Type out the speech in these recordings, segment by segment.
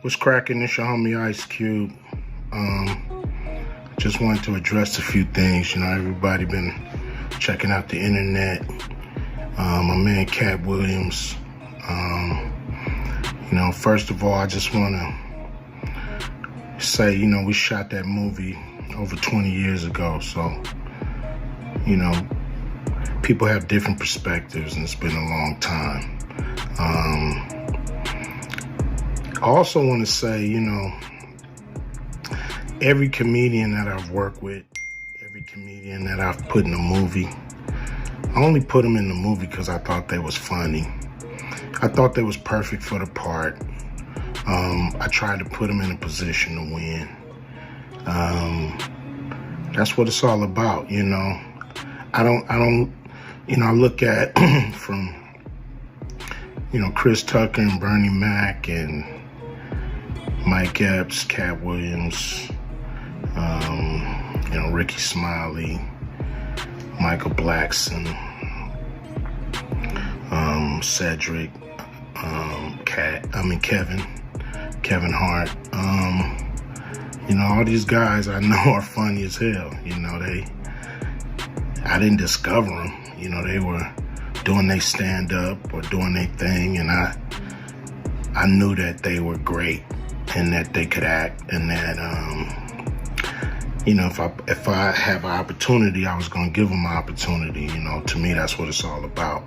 What's cracking? It's your homie Ice Cube. Just wanted to address a few things. Everybody been checking out the internet. My man Katt Williams. First of all, I just want to say, we shot that movie over 20 years ago. So, people have different perspectives, and it's been a long time. I also want to say, every comedian that I've worked with, every comedian that I've put in a movie, I only put them in the movie because I thought they was funny. I thought they was perfect for the part. I tried to put them in a position to win. That's what it's all about, I look at from, Chris Tucker and Bernie Mac and Mike Epps, Katt Williams, Ricky Smiley, Michael Blackson, Cedric, Kevin Hart. All these guys I know are funny as hell. I didn't discover them. They were doing their stand-up or doing their thing, and I knew that they were great and that they could act, and that if I have an opportunity, I was gonna give them an opportunity. To me, that's what it's all about.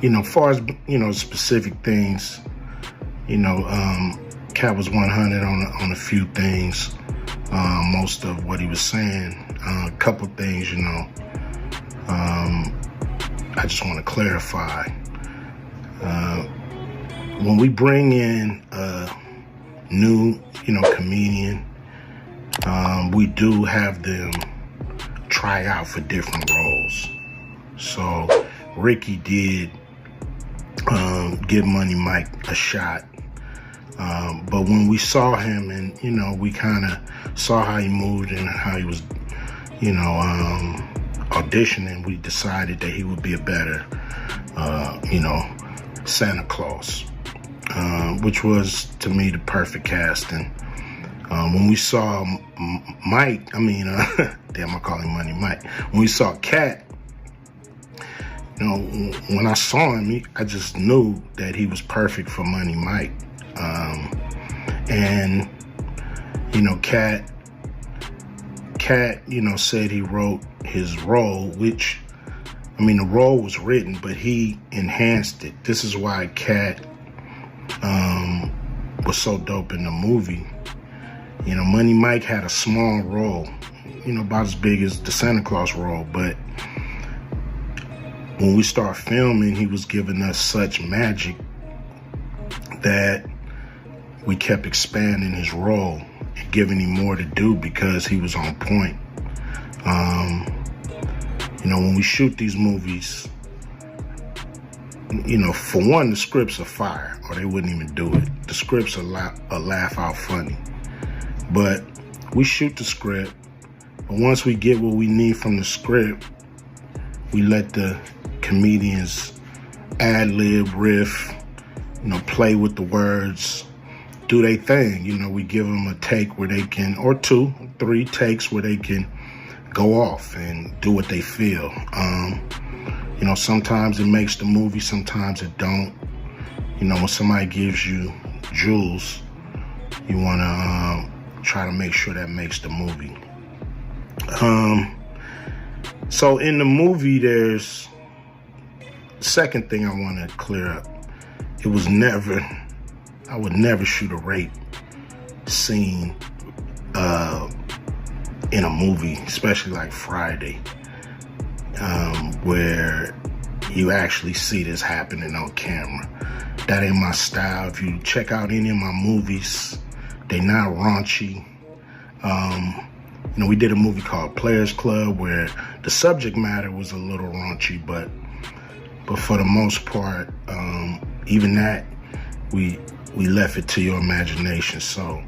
As far as specific things, Katt was 100 on a few things. Most of what he was saying, a couple things, I just want to clarify. When we bring in a new, comedian, we do have them try out for different roles. So Ricky did give Money Mike a shot. But when we saw him and, we kind of saw how he moved and how he was, auditioning, we decided that he would be a better, Santa Claus, which was, to me, the perfect casting. When we saw Mike, damn, I call him Money Mike. When we saw Katt, when I saw him, I just knew that he was perfect for Money Mike. And Katt, said he wrote his role, which, the role was written, but he enhanced it. This is why Katt was so dope in the movie. Money Mike had a small role, about as big as the Santa Claus role, but when we start filming, he was giving us such magic that we kept expanding his role and giving him more to do because he was on point. When we shoot these movies, for one, the scripts are fire, or they wouldn't even do it. The scripts are laugh out funny. But we shoot the script, but once we get what we need from the script, we let the comedians ad-lib, riff, play with the words, do their thing. We give them a take where they can, or 2, 3 takes where they can go off and do what they feel. Sometimes it makes the movie, sometimes it don't. When somebody gives you jewels, you want to try to make sure that makes the movie. So in the movie, there's second thing I want to clear up. I would never shoot a rape scene in a movie, especially like Friday, where you actually see this happening on camera. That ain't my style. If you check out any of my movies, they not raunchy. We did a movie called Players Club where the subject matter was a little raunchy, but for the most part, even that, we left it to your imagination. So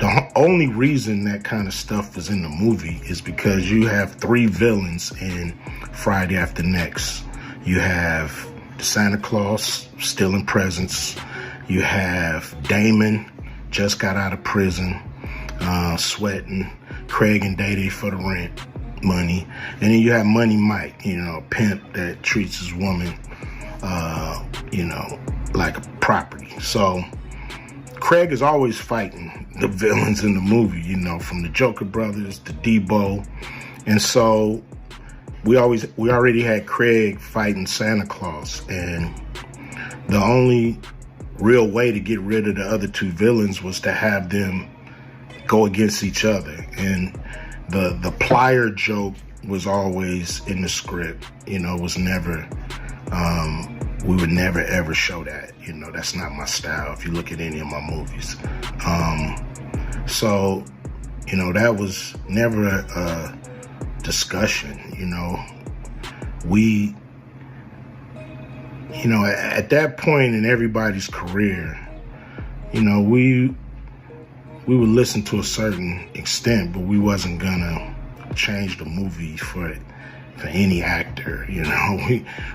the only reason that kind of stuff is in the movie is because you have 3 villains in Friday After Next. You have the Santa Claus stealing presents. You have Damon, just got out of prison, sweating. Craig and Day Day for the rent money. And then you have Money Mike, a pimp that treats his woman, like a property. So Craig is always fighting the villains in the movie, from the Joker brothers to Debo. And so we already had Craig fighting Santa Claus. And the only real way to get rid of the other two villains was to have them go against each other. And the plier joke was always in the script. Was never, we would never ever show that. That's not my style if you look at any of my movies. So, that was never a discussion. We, at that point in everybody's career, we would listen to a certain extent, but we wasn't gonna change the movie for any actor.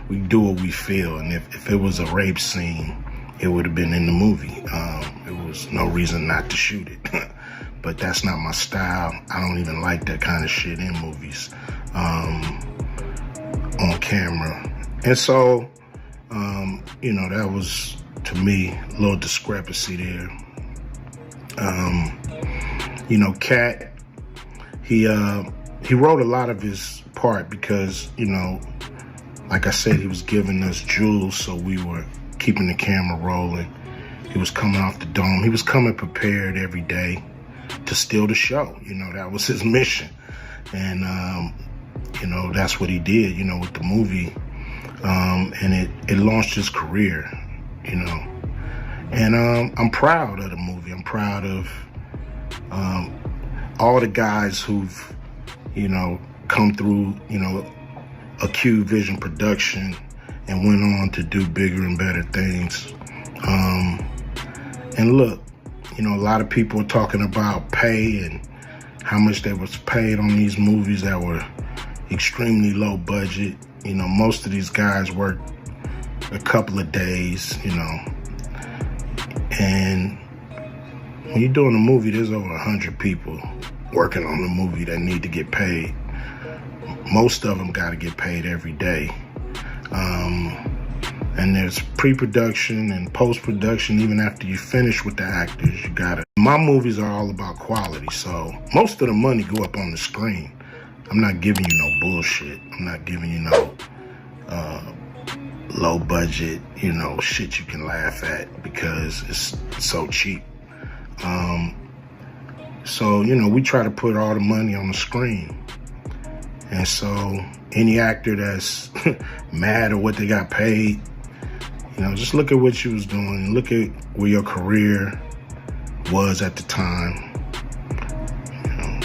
We do what we feel, and if it was a rape scene, it would have been in the movie. There was no reason not to shoot it. But that's not my style. I don't even like that kind of shit in movies, on camera. And so, that was, to me, a little discrepancy there. Katt, he wrote a lot of his part because, like I said, he was giving us jewels, so we were keeping the camera rolling. He was coming off the dome. He was coming prepared every day to steal the show. That was his mission. And, that's what he did, with the movie. And it launched his career, And I'm proud of the movie. I'm proud of all the guys who've, come through, Acute Vision Production and went on to do bigger and better things. And look, a lot of people are talking about pay and how much they was paid on these movies that were extremely low budget. Most of these guys work a couple of days, and when you're doing a movie, there's over 100 people working on the movie that need to get paid. Most of them got to get paid every day. And there's pre-production and post-production. Even after you finish with the actors, you gotta. My movies are all about quality, so most of the money go up on the screen. I'm not giving you no bullshit. I'm not giving you no low budget, shit you can laugh at because it's so cheap. So, we try to put all the money on the screen. And so any actor that's mad at what they got paid, just look at what you was doing. Look at where your career was at the time.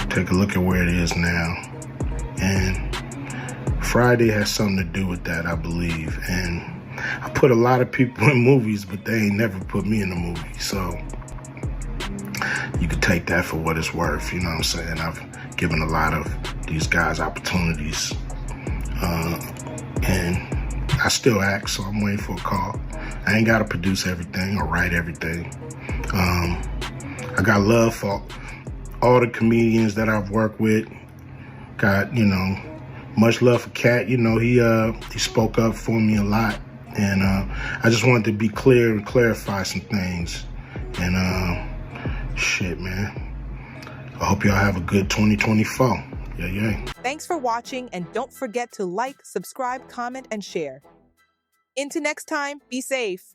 Take a look at where it is now. And Friday has something to do with that, I believe. And I put a lot of people in movies, but they ain't never put me in a movie. So you could take that for what it's worth. You know what I'm saying? I've given a lot of these guys opportunities. And I still act, so I'm waiting for a call. I ain't got to produce everything or write everything. I got love for all the comedians that I've worked with. Got, much love for Katt. He spoke up for me a lot. And I just wanted to be clear and clarify some things. And shit, man. I hope y'all have a good 2024. Yeah. Thanks for watching, and don't forget to like, subscribe, comment, and share. Until next time, be safe.